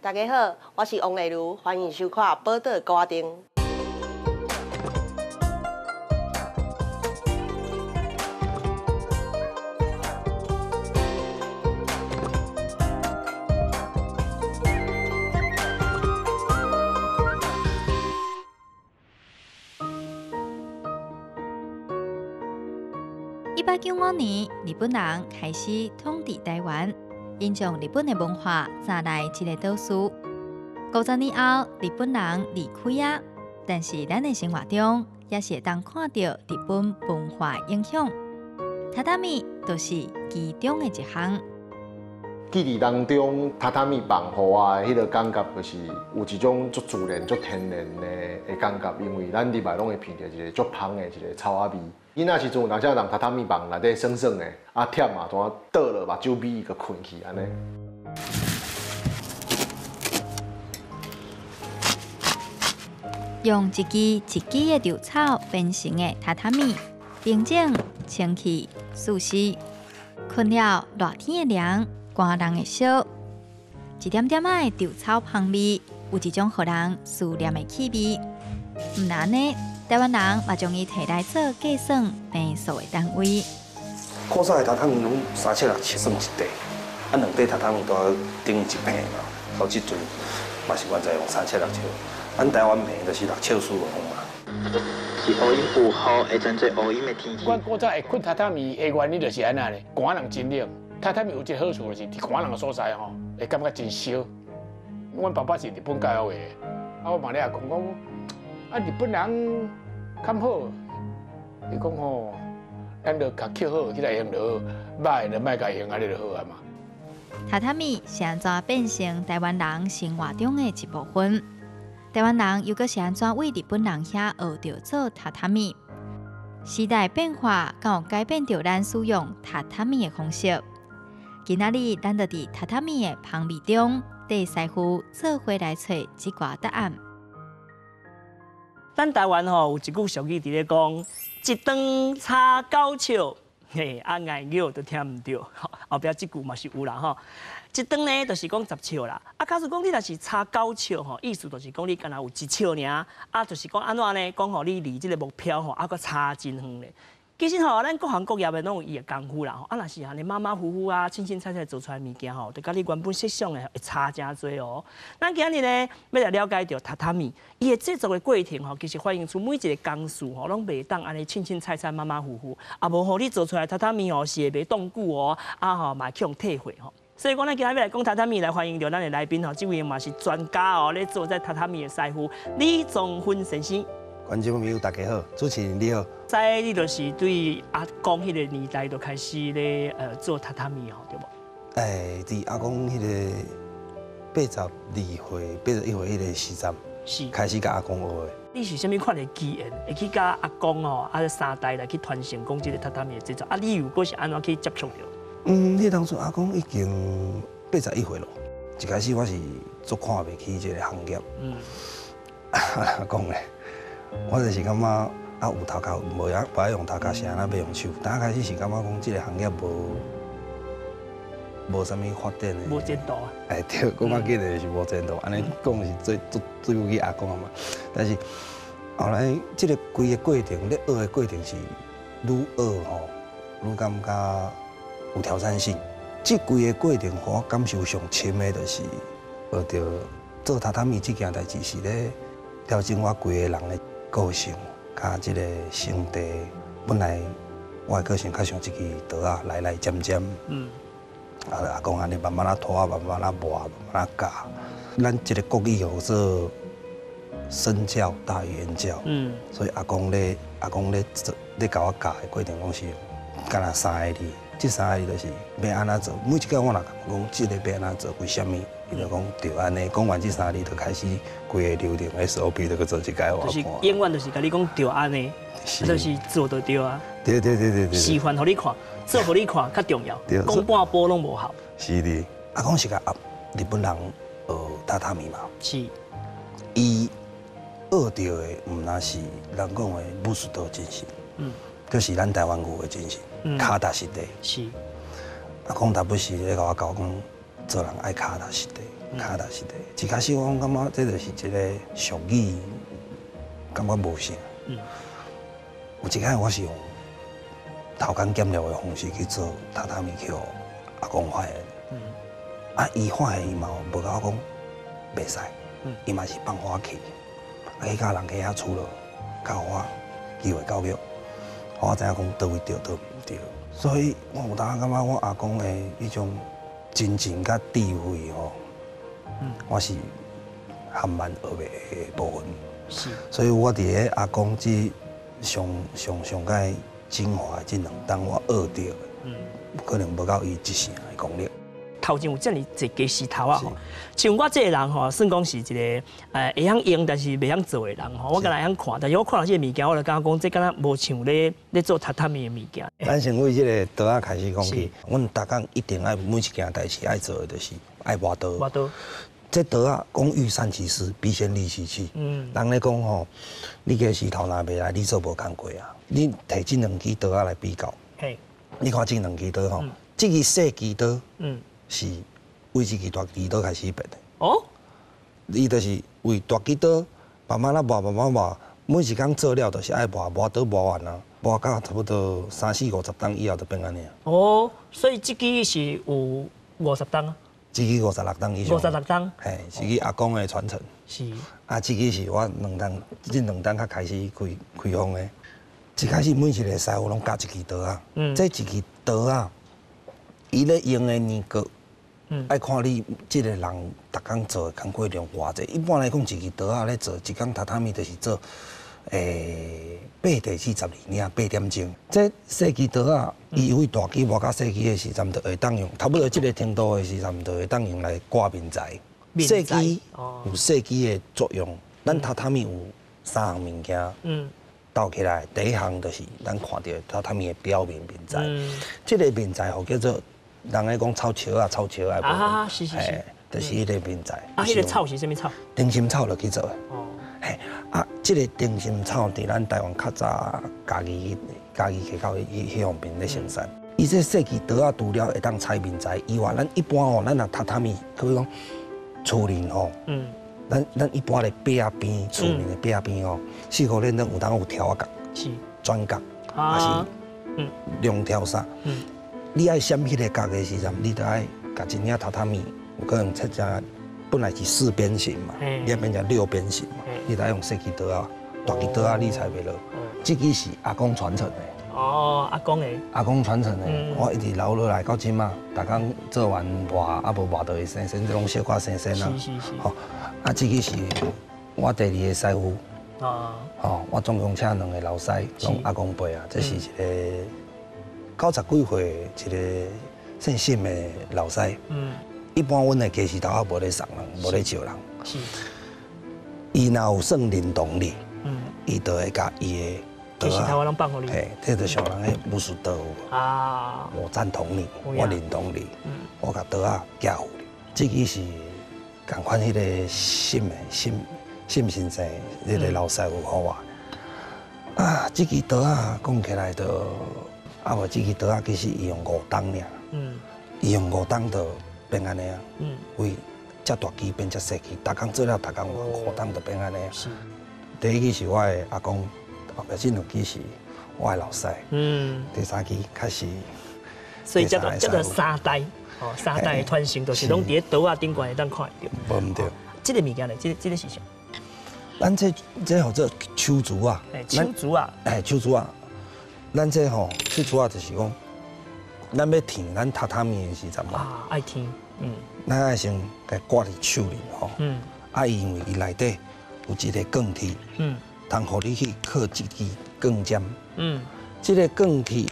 大家好，我是王丽如，欢迎收看《宝岛歌丁》。1895年，日本人开始统治台湾，因将日本的文化载来一个岛屿。50年后，日本人离开啊，但是咱的生活中也是会当看到日本文化影响。榻榻米就是其中的一项。记忆当中，榻榻米放互我的迄个感觉，就是有一种足自然、足天然的感觉，因为咱入来拢会闻到一个足香的一个草仔味。囡仔时阵有当时人榻榻米房内底酸酸的，啊忝啊，怎倒落目睭尾个困去安尼。用一支一支的稻草编成的榻榻米，平整、清气、舒适，困了热天的凉，寒人的烧，一点点的稻草香味，有一种让人思念的气味。毋然呢？台湾人也将伊摕来做计算平数的单位。古早的榻榻米拢3尺6尺算一地，啊2块榻榻米都要等于1平嘛。到即阵嘛是原在用3尺6尺，咱台湾平就是6尺4嘛。是乌阴有雨，会转做乌阴的天气。阮古早会困榻榻米的原理就是安那咧，寒人真冷。榻榻米有一个好处就是伫寒人的所在吼，会感觉真烧。阮爸爸是日本教育的，啊我问你阿公讲。啊，日本人较好，你讲吼，咱就甲捡好起来用就好，歹就莫甲用安尼就好啊嘛。榻榻米是安怎变成台湾人生活中的一部分？台湾人又搁是安怎为日本人遐学着做榻榻米？时代变化敢有改变着咱使用榻榻米的方式？今仔日咱就伫榻榻米的旁味中，跟师傅做伙来找一寡答案。咱台湾吼有一句俗语伫咧讲，一顿炒九笑，嘿，啊爱咬都听唔到。后壁即句嘛是有啦吼。一顿呢，就是讲10笑啦。啊，假使讲你若是炒9笑吼，意思就是讲你敢若有1笑尔，啊，就是讲安怎呢？讲吼你离即个目标吼，啊，搁差真远咧。其实吼，咱各行各业的拢有伊的功夫啦吼。啊，若是安尼马马虎虎啊，清清菜菜做出来物件吼，就甲你原本设想的会差真多哦。咱今日呢，要来了解到榻榻米，伊的制作的过程吼，其实反映出每一个工序吼，拢袂当安尼清清菜菜、马马虎虎，啊无吼你做出来榻榻米吼是会袂冻久哦，啊吼嘛去用退货吼。所以讲，咱今日要来讲榻榻米，来欢迎到咱的来宾吼，这位嘛是专家哦，咧做在榻榻米的师傅李宗芬先生。观众朋友大家好，主持人你好。在你就是对阿公迄个年代就开始咧做榻榻米吼，对无？伫阿公迄个82岁、81岁迄个时阵，是开始甲阿公学的。你是啥物款的机缘，会去甲阿公吼，啊3代来去传承讲即个榻榻米的制作？啊，你如果是安怎去接触着？迄当初阿公已经81岁咯，一开始我是足看袂起即个行业。阿公咧。我就是感觉啊，有头壳无爱用头壳，是安那要用手。刚开始是感觉讲，这个行业无啥物发展的，无前途啊。哎，对，讲较紧的是无前途，安尼讲是最有去阿公嘛。但是后来这个规个过程，咧学的过程是愈学吼，愈感觉有挑战性。这规个过程，互我感受上深的，就是学着做榻榻米这件代志是咧调整我规个人的个性，甲即个生地，本来我的个性较像一支刀啊，来尖尖。阿公安尼慢慢啊拖，慢慢啊磨，慢慢啊教。咱一个国语叫做身教大于言教。所以阿公咧教我教的过程，拢是干那3个字。这3个字就是要安怎做，每一个我若讲这个要安怎做，为虾米？伊就讲对安尼，讲完这3个字，就开始规个流程 SOP 就去做一解我看。就是永远就是甲你讲对安尼，就是做就对啊。对。示范互你看，做互你看较重要。讲半步拢无效。是的，阿公是甲日本人学榻榻米嘛。是。伊学到的，毋那是人讲的武士道精神，就是咱台湾语的精神，脚踏实地。是。阿公他不是咧甲我教讲，做人爱脚踏实地。脚踏实地。一开始我感觉这就是一个俗语，感觉无啥。有一开始我是用头干减料的方式去做榻榻米去阿公发现。啊，伊发现伊嘛无甲我讲袂使，伊嘛是放我去，去甲人家遐厝落，甲我机会教育，我知影讲倒位对倒唔对。所以我有当感觉我阿公的迄种真情甲智慧吼，我是含慢学的部分。是，所以我伫咧阿公这上界精华这2档我学到的，可能无到伊一成的功力。头前有遮尔侪家事头啊吼，像我这个人吼，算讲是一个会晓用但是袂晓做的人吼，我敢若会晓看，但是我看到这个物件，我就感觉讲这敢若无像咧做榻榻米的物件。咱先为这个刀仔开始讲起，阮逐工一定爱每一件代志爱做的就是爱磨刀。磨刀。这刀仔讲欲善其事，必先利其器。人咧讲吼，你家石头若袂来，你做无工过啊。你摕这2支刀仔来比较，你看这2支刀吼，这支细支刀，是为这支大支刀开始变的。哦，伊就是为大支刀慢慢磨，每一工做了就是爱磨刀磨完啊，磨到差不多30、50档以后就变安尼啊。哦，所以这支是有50档啊。这支56档以上。56档。嘿，是伊阿公的传承。是。啊，这支是我这2档较开始开放的。一开始每一个师傅拢加一支刀啊。这一支刀啊，伊咧用的年糕。爱看你这个人逐工做的工作量偌济。一般来讲，一支刀仔咧做一工榻榻米，就是做8地42领8点钟。这细支刀仔，伊由于大支磨到细支的时阵，就会当用，差不多这个程度的时阵，就会当用来挂面材。细支有细支的作用，咱榻榻米有3项物件。斗起来，第一项就是咱看到榻榻米的表面面材。这个面材吼叫做。人咧讲草树啊，是，就是迄个面材。啊，迄个草是啥物草？灯芯草落去做的。哦。嘿，啊，这个灯芯草伫咱台湾较早家己去到迄方面咧生产。伊这细支刀啊，除了会当裁面材以外，咱一般吼，咱若榻榻米，比如讲厝林吼，咱一般咧壁边厝面的壁边吼，4、5年有当有条角，是转角，还是两条纱。你爱闪迄个角的时阵，你就爱甲一领榻榻米，有可能切只本来是4边形嘛，你要变成6边形嘛，你就爱用细支刀啊，大支刀啊，你才袂落。这支是阿公传承的。哦，阿公的。阿公传承的，我一直留落来到今嘛，逐工做完磨，啊无磨到会生，这种小可生啊。是。吼，啊，这支是我第2个师傅。吼，我总共请2个老师，拢阿公辈啊，这是一个。90几岁一个姓沈的老师，一般阮的家事头仔无咧送人，无咧招人。是。伊若有算认同你，伊就会甲伊的家事头仔拢放互你。嘿，这就像人的武术刀啊。我赞同你，我认同你，我甲刀仔寄互你。这个是共款迄个沈先生，迄个老师傅好我。啊，这支刀仔讲起来就。啊，无这支刀仔其实伊用5档尔，伊用5档就变安尼啊，为遮大支变遮细支，逐工做了，逐工5档就变安尼啊。第1支是我的阿公，后壁这2支是我的老师，第3支开始。所以叫做3代，3代的传承，就是拢伫咧刀仔顶悬会当看得到。无毋对。这个物件咧，这个是啥？咱这叫做手竹啊。手竹啊。手竹啊。咱这吼，最主要就是讲，咱要填咱榻榻米的时阵嘛，爱填，咱爱先给挂伫手里吼，因为伊内底有一个钢铁，通互你去靠一支钢尖，这个钢铁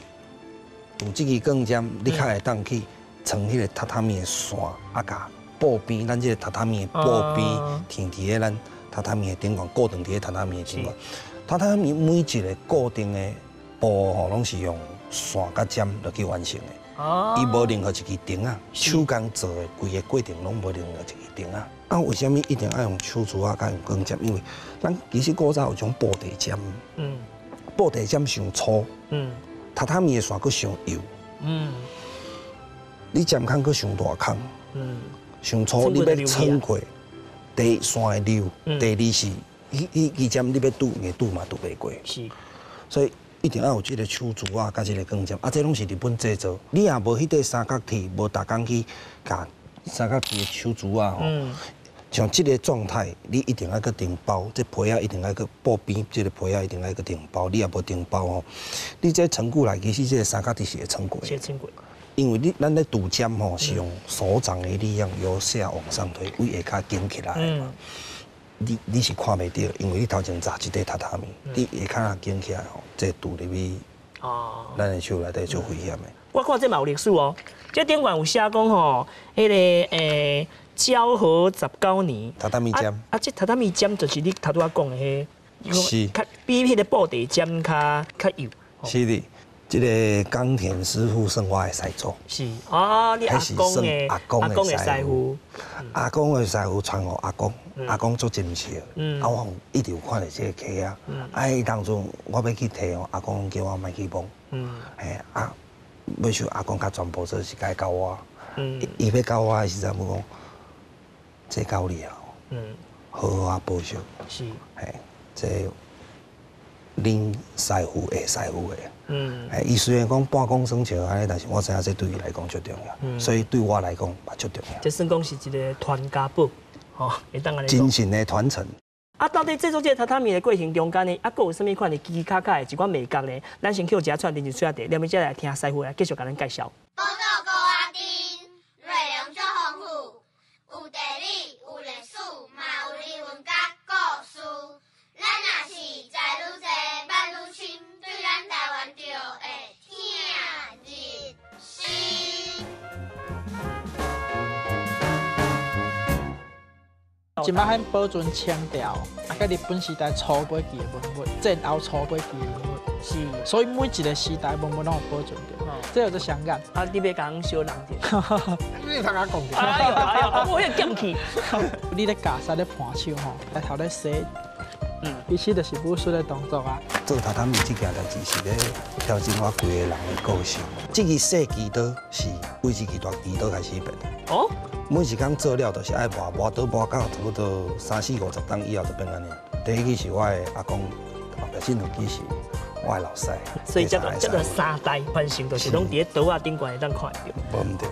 有这支钢尖，你较会当去穿迄个榻榻米的线，啊，甲布边，咱这个榻榻米的布边填伫咧咱榻榻米的顶悬，固定伫咧榻榻米的顶悬。榻榻米每一个固定的布吼，拢是用线甲尖落去完成的。伊无任何一支钉啊，手工做的规个过程拢无任何一支钉啊。啊，为什么一定要用手锄啊，甲用钢尖？因为咱其实古早有种布地尖，布地尖上粗，榻榻米的线佫上幼，你尖孔佫上大孔，上粗你要撑过第一山的流，第二是迄针你要拄硬拄嘛拄袂过。是，所以一定要有这个手珠啊，甲这个钢针啊，这拢是日本制造。你若无迄块三角铁，无逐工去甲三角铁的手珠啊吼。像这个状态，你一定要去顶包，这皮啊一定要去布边，这个皮啊一定要去顶包。你也无顶包吼，你这成骨来其实这个三角铁是会撑过。是撑过。因为咱咧拄针吼是用手掌的力量由下往上推，为下骹紧起来嘛。你是看袂到，因为你头前扎一块榻榻米，你下骹紧起来吼，这拄入去，咱的手内底就危险的。我看这嘛有历史哦，这顶管有写讲吼，迄个昭和19年。榻榻米针。这榻榻米针就是你头拄仔讲的迄，是，比迄个布地针较幼。是的。这个冈田师傅算我的师祖，是你阿公的师傅，阿公的师傅传我阿公，阿公做真实，我一直有看到这个溪啊，当中我要去摕哦，阿公叫我莫去摸，尾手阿公甲全部做是该教我，伊要教我的时阵，我讲这教你啊，好好啊保守，是，这恁师傅的师傅的。伊虽然讲半公生笑安尼，但是我知影这对伊来讲最重要，所以对我来讲嘛最重要。这算讲是一个传家宝，吼，会当安尼。精神的传承。到底制作这榻榻米的过程中间呢，佫有啥物款的奇奇卡卡的一款美感呢？咱先去一下串电视水下地，然后再来听师傅来继续甲咱介绍。报道高阿丁，内容足丰富，有地理，有历史，嘛有人文甲故事。咱若是知愈多，捌愈深，对咱台湾就会听入心。即摆很保存腔调，甲日本时代初尾期的文物，战后初尾期的文物，是，所以每一个时代文物拢有保存着，这有做香港。你别讲小人者，你通我讲着。哎呦，我迄剑气。你咧架势咧盘手吼，来头咧洗。其实就是武术的动作啊。做榻榻米这件代志是咧调整我规个人的个性。这个小基刀是为这个大基刀开始变。哦。每一工做了就是爱磨刀磨到差不多30、50档以后就变安尼。第一支是我的阿公，后壁这两支是我的老师。所以这个3代传承，就是拢伫咧刀啊顶悬会当看到。无毋对。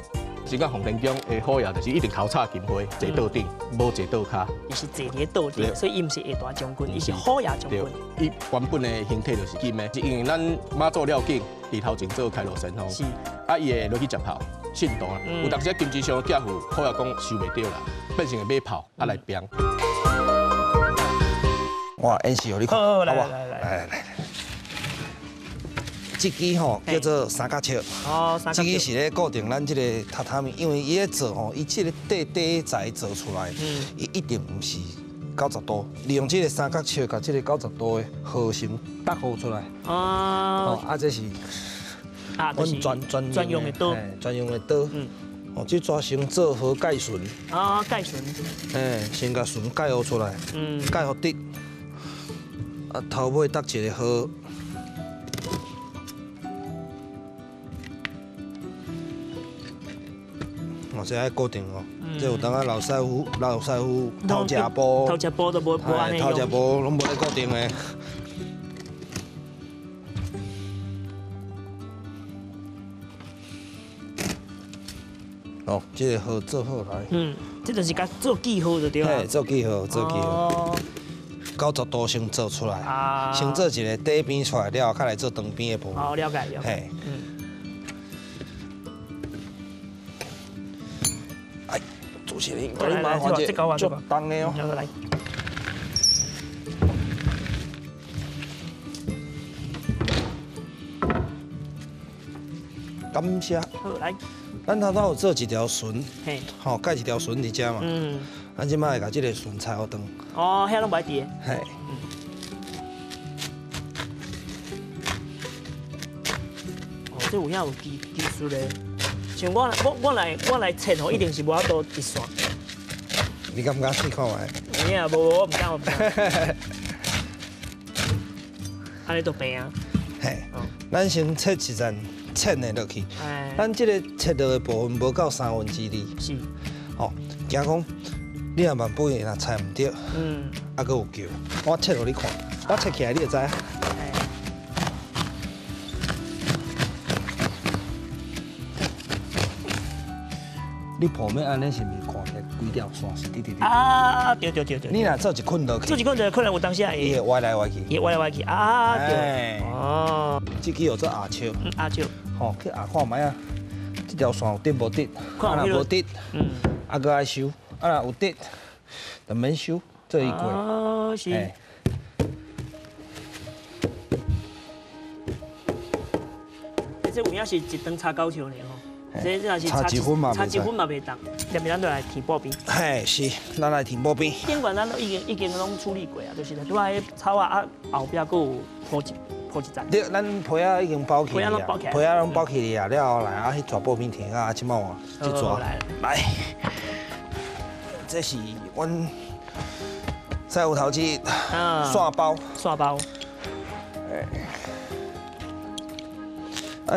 是讲洪天江的好嘢，就是一定头插金花，坐刀顶，无坐刀骹。伊是坐伫刀顶，所以伊毋是下大将军，伊是好野将军。伊原本的形体就是金的，是因为咱妈祖了境，伫头前做开罗神风，伊会落去接炮，信徒啦。有当时金枝上寄付，好野讲收袂着啦，变成会买炮来拼。我演示互你看，好不好？来。这支吼叫做三角尺，这支是咧固定咱这个榻榻米，因为伊咧做吼，伊这个底材做出来，伊一定唔是90度，利用这个三角尺甲这个90度的核心搭好出来。这是阮专用的刀，专用的刀。这抓先做好盖顺。盖顺。先甲顺盖好出来，盖好直。头尾搭一个好。这爱固定哦，这有当啊老师傅偷食步都无安尼用，偷食步拢无咧固定的。哦，这个好做好来。这就是甲做记号就对了。做记号。90度先做出来，先做一个底边出来了，再来做长边的部分。了解。主持人，帮你麻烦一下，足重的哦。来。感谢。好，来。咱头有做一条绳，吼，盖一条绳伫遮嘛。咱即摆会甲即个绳拆好长。遐拢袂伫。这有影有技术咧。像我来切吼，一定是无法度一线。你敢不敢试看卖？无，我唔敢。安尼都平啊。咱先切一层切的落去。咱这个切到的部分无到2/3。是。惊讲你若万不若猜唔对，还佫有叫，我切互你看，我切起来你就知影。你破面安尼是毋是看起来规条线是直直直？啊，对。你若做一捆落去，做一捆就可能有当时伊会歪来歪去，啊，对。哦，这叫做压笑。压笑。吼，去压看卖啊，这条线有得无得？啊，若无得，啊，佫爱修；啊，若有得，就免修，做伊过。哦，是。这有影是一顿擦高球呢吼。这若是差一分嘛袂当，下面咱就来填薄边。嘿，是，咱来填薄边。顶管咱都已经拢处理过啊，就是拄仔迄草啊后壁佫有铺一层。对，咱皮啊已经包起皮啊拢包起啊，了后来啊，迄抓薄边填啊，即满这抓来。这是阮赛有头一线包。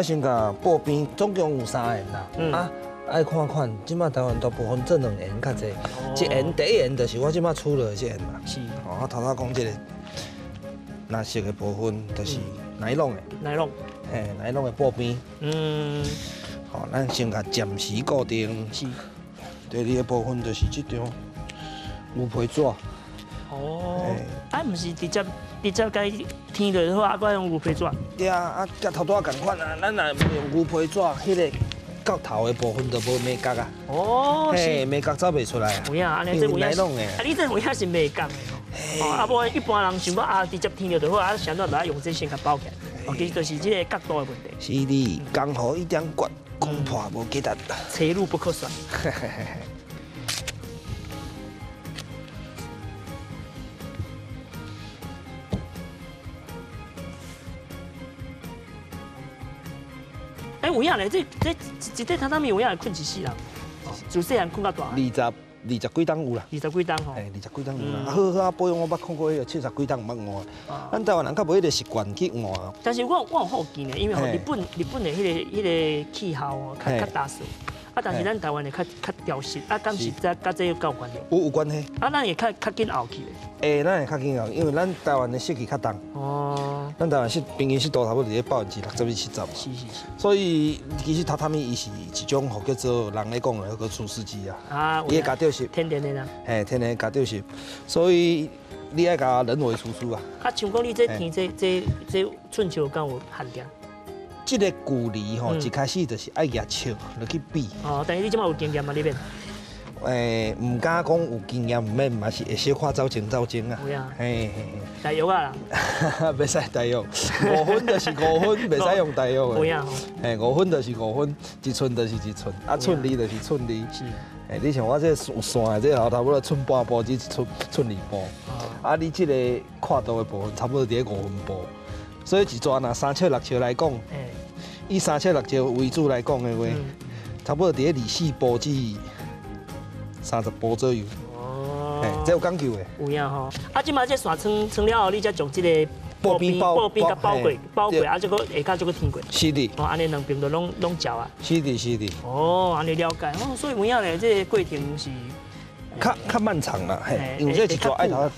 先甲薄边，总共有3沿啦。爱看看，即马台湾大部分这2沿较济。一沿第一沿就是我即马出了这沿嘛。是。我头讲这个蓝色的部分，就是奶酪的。嘿，奶酪的薄边。好，咱先甲暂时固定。是。第2个部分就是这张牛皮纸。哦。毋是直接该填落好，啊，搁用牛皮纸。对啊，甲头拄仔共款啊，咱若用牛皮纸，迄个角头的部分就无美角啊。哦，嘿，美角走袂出来啊。有影，安尼这有影。奶酪的。啊，你这有影是美角的吼。啊，无一般人想讲啊，直接填落就好，啊，想到来用这先甲包起来。其实就是这个角度的问题。是你刚好一点骨，攻破无记得。车路不可算。有影咧，这一块榻榻米有影会困一世人，自细汉困到大。20几档有啦。 20几档吼。哎，20几档有啦。好啊，保养我捌看过迄个70几档毋捌换。咱台湾人较无迄个习惯去换。但是我有好奇呢，因为吼日本的迄个气候哦，较大暑。啊，但是咱台湾的较潮湿，啊，敢是甲这有有关系？有关系。啊，咱会较紧后去的。咱会较紧后，因为咱台湾的湿气较重。哦。咱台湾平均湿度差不多伫60%至70%。是。所以其实榻榻米伊是一种叫做人咧讲的那个除湿机啊。啊。伊会加掉湿。天然的啦。嘿，天然加掉湿，所以你爱加人为除湿啊。啊，像讲你这填这寸球敢有限定？ 这个距离吼，一开始就是爱举笑落去比。哦，但是你即马有经验吗？你免？唔敢讲有经验，唔免嘛是会小可走前啊。有啊。嘿。大药啊啦。袂使大药，5分就是5分，袂使用大药的。有影吼。嘿，5分就是5分，1寸就是1寸，啊，寸2就是寸2。是。嘿，你像我这有线的，这差不多寸半步至寸2步。啊，你这个跨度的部分差不多伫5分步。 所以一抓拿3尺6尺来讲，以3尺6尺为主来讲的话，差不多伫24步至30步左右。哦，这有讲究的。有影吼。啊，即马这线穿了后，你才将这个布边甲包过，啊，这个下骹这个填过。是的。哦，安尼两边都拢照啊。是的。哦，安尼了解。哦，所以有影咧，这个过程是较漫长啦，嘿，因为这一抓爱头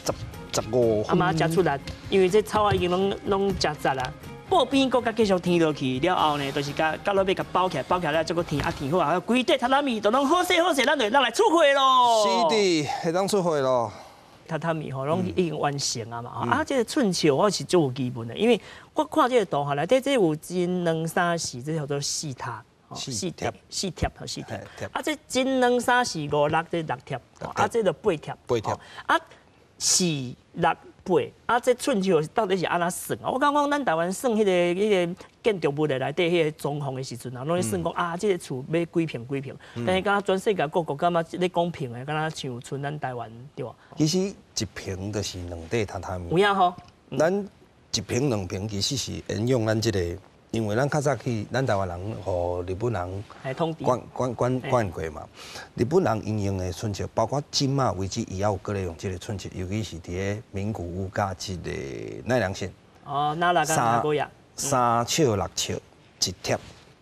15分。嘛食出来，因为这草啊已经拢食杂啦。布边搁甲继续填落去了后呢，就是甲落尾甲包起来了，再搁填好啊，规块榻榻米都拢好势，咱就来出货咯。是的，会当出货咯。榻榻米吼，拢已经完成啊嘛。啊，这个寸球我是最有基本的，因为我看这个图哈，内底这有1、2、3、4，这叫做4塔。4贴。啊，这1、2、3、4、5、6，这6贴。啊，这就8贴。啊，4、6、8，啊，这寸球到底是安怎算啊？我刚讲咱台湾算迄个建筑物的内底迄个装潢的时阵啊，拢咧算讲啊，这个厝要几平。但是敢若全世界各国敢若咧讲平的，敢若像像咱台湾对吧？其实1平就是2块榻榻米。有影吼。咱1平2平其实是沿用咱这个。 因为咱较早去，咱台湾人和日本人管过嘛。日本人因用的春秋，包括今嘛为止，伊也有搁咧用这个春秋，尤其是伫咧名古屋甲这个奈良县。哦，那甲哪个呀？3尺6尺1贴。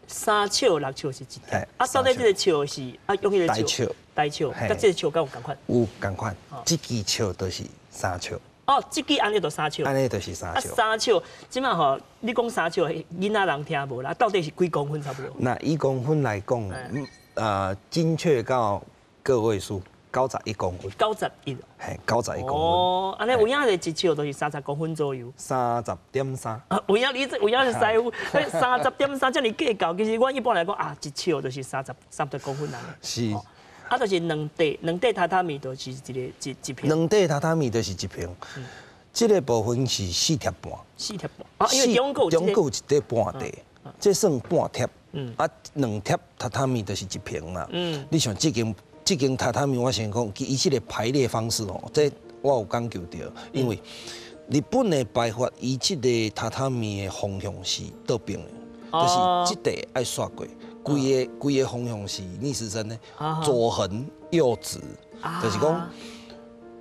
3尺6尺是1贴。啊，到底这个尺是啊用迄个大尺。台笑，甲这个笑敢有共款？有共款，这支笑就是三笑。哦，这支安尼就三笑。安尼就是三笑。三笑，即马吼，你讲三笑，囡仔人听无啦？到底是几公分差不多？那以公分来讲，精确到个位数，91公分。91。嘿，91公分。哦，安尼有影的一笑都是30公分左右。30.3。有影你有影是师傅，30.3这么计较，其实我一般来讲啊，一笑就是30公分安尼。是。啊，就是两地榻榻米就是一平。两地榻榻米就是一平。这个部分是4贴半。4贴半。啊，因为中国有一块半地，这算半贴。啊，2贴榻榻米就是一平嘛。你像这间榻榻米，我先讲，伊这个排列方式哦，这我有讲究到，因为日本的排法，伊这个榻榻米的方向是倒平的，就是这地爱刷过。规个方向是逆时针的，左横右直，就是讲，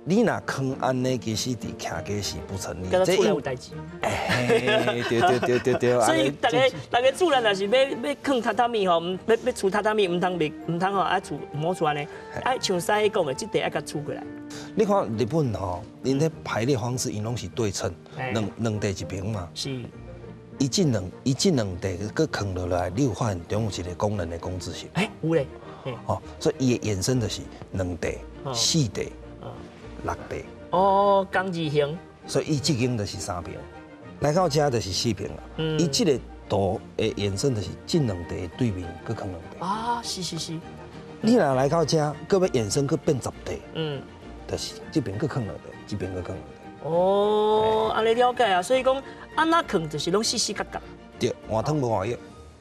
你若坑安尼，其实伫徛家是不成立。这厝内有代志。对。所以大家厝内若是要坑榻榻米吼，要厝榻榻米，唔通吼爱厝唔好厝安尼，爱像师讲的，这地爱甲厝过来。你看日本吼，因咧排列方式，因拢是对称，两地一平嘛。是。伊这两地佮藏落来，你有发现中有一个功能的工字形？有嘞。哦，所以伊的衍生就是2地、4地、6地。哦，工字形。所以伊这间就是3平，来到这就是4平啦。伊这个图的衍生就是这2地对面佮藏2地。啊，是。你若来到这，佮要衍生佮变10地。就是这边佮藏2地，这边佮藏2地。哦，安尼了解啊，所以讲。安那坑就是拢细细角角。对，换汤无换药。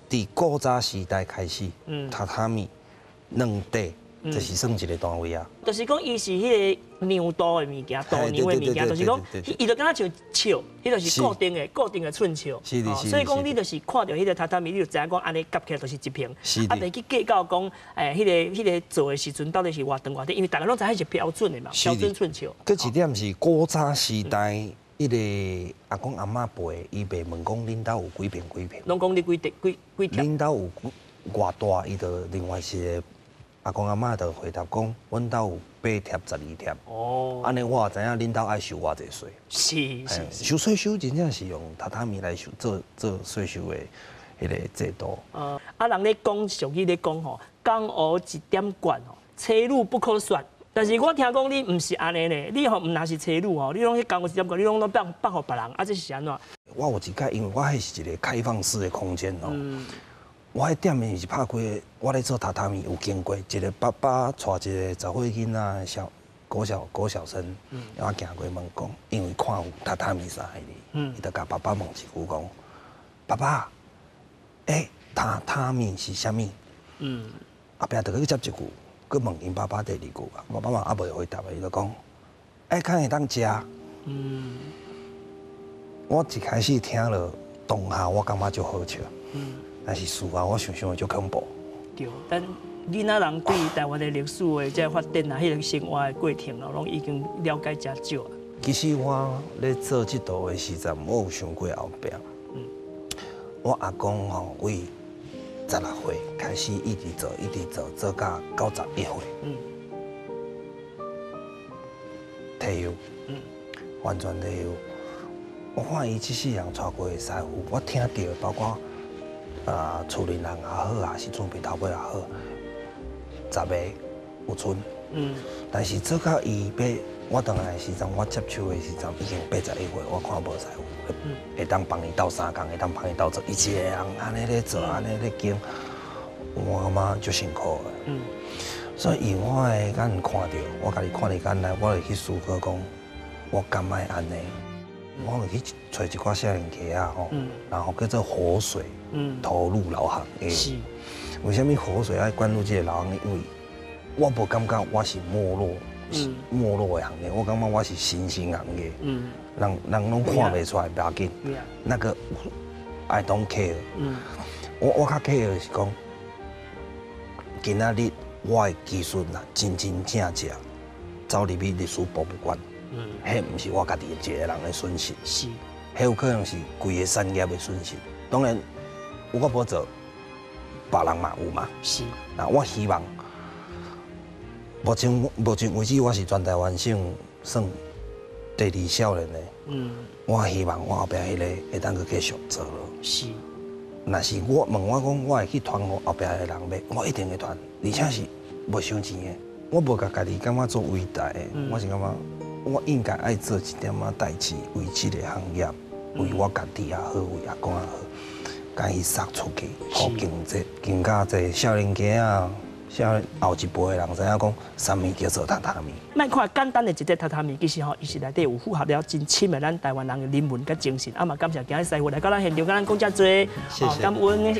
伫古早时代开始，榻榻米2地就是算一个单位啊。就是讲，伊是迄个牛刀的物件，刀牛的物件，就是讲，伊就敢若像笑，迄就是固定的寸笑。是。所以讲，你就是看到迄个榻榻米，你就知影讲，安尼夹起来就是一平。啊，袂去计较讲，迄个做的时阵到底是偌长偌短，因为大家拢知迄是标准的嘛，标准寸笑。佮一点是古早时代。迄个阿公阿嬷辈，伊袂问讲恁兜有几平。拢讲你几贴。恁兜有偌大，伊就另外是阿公阿嬷就回答讲，阮兜有8贴12贴。哦。安尼我也知影恁兜爱收偌济税。是。收税收真正是用榻榻米来收做税收的迄个制度。人咧讲俗语咧讲吼，江湖一点管吼，车路不可选。但是我听讲你唔是安尼呢，你吼唔那是车路吼，你拢去江湖一点管，你拢放互别人，啊这是安怎？我有一届，因为我迄是一个开放式的空间哦。我迄店面是拍开，我咧做榻榻米有经过，一个爸爸带一个10岁囡仔国小生，我行过问讲，因为看有榻榻米3个字，伊就甲爸爸问一句讲，爸爸，榻榻米是啥物？后壁就去接一句。佮问因爸爸第2句啊，爸爸嘛还袂回答，伊就讲，敢会当食？我一开始听了当下，我感觉就好笑。但是事后我想想就恐怖。对，但囡仔人对台湾的历史的这发展啊，迄个生活的过程咯，拢已经了解真少啊。其实我咧做这道的时阵，我有想过后壁。我阿公吼为16岁开始一直做，做到91岁。退休。完全退休。我看伊这世人带过的师傅，我听到包括厝里人也好啊，是准备头尾也好，10个有剩。但是做到伊我回来的时阵，我接手的时阵已经81岁，我看无师傅会当帮伊斗3工，会当帮伊斗做，伊一个人安尼咧做，安尼咧经，我感觉足辛苦的。所以我的眼看到，我家己看伫眼内，我就去思考讲，我敢爱安尼？我就去找一寡少年客啊吼，然后叫做活水投入老行业。是。为什么活水爱灌入这个老行业？因为我无感觉我是没落的行业，我感觉我是新兴行业。人拢看袂出来，不要紧。那个 I don't care。我较 care 是讲，今仔日我的技术啦，真正走入去历史博物馆。迄毋是我家己一个人的损失，是，迄有可能是规个产业的损失。当然，我无做，别人嘛有嘛。是。那我希望目前为止，我是全台湾省算第2少年的。我希望我后壁迄个会当去继续做咯。是。若是我问我讲，我会去传互后壁的人买，我一定会传，而且是无收钱的。我无甲家己感觉做伟大的，我是感觉我应该爱做一点仔代志，为这个行业，为我家己也好，为阿公也好，甲伊送出去，互更加侪少年家啊。后一辈的人知影讲，啥物叫做榻榻米？咱看简单的一只榻榻米，其实吼，伊是内底有符合了真深的咱台湾人的人文甲精神。啊嘛，感谢今日师傅来到咱现场，甲咱讲遮多，谢谢，感恩。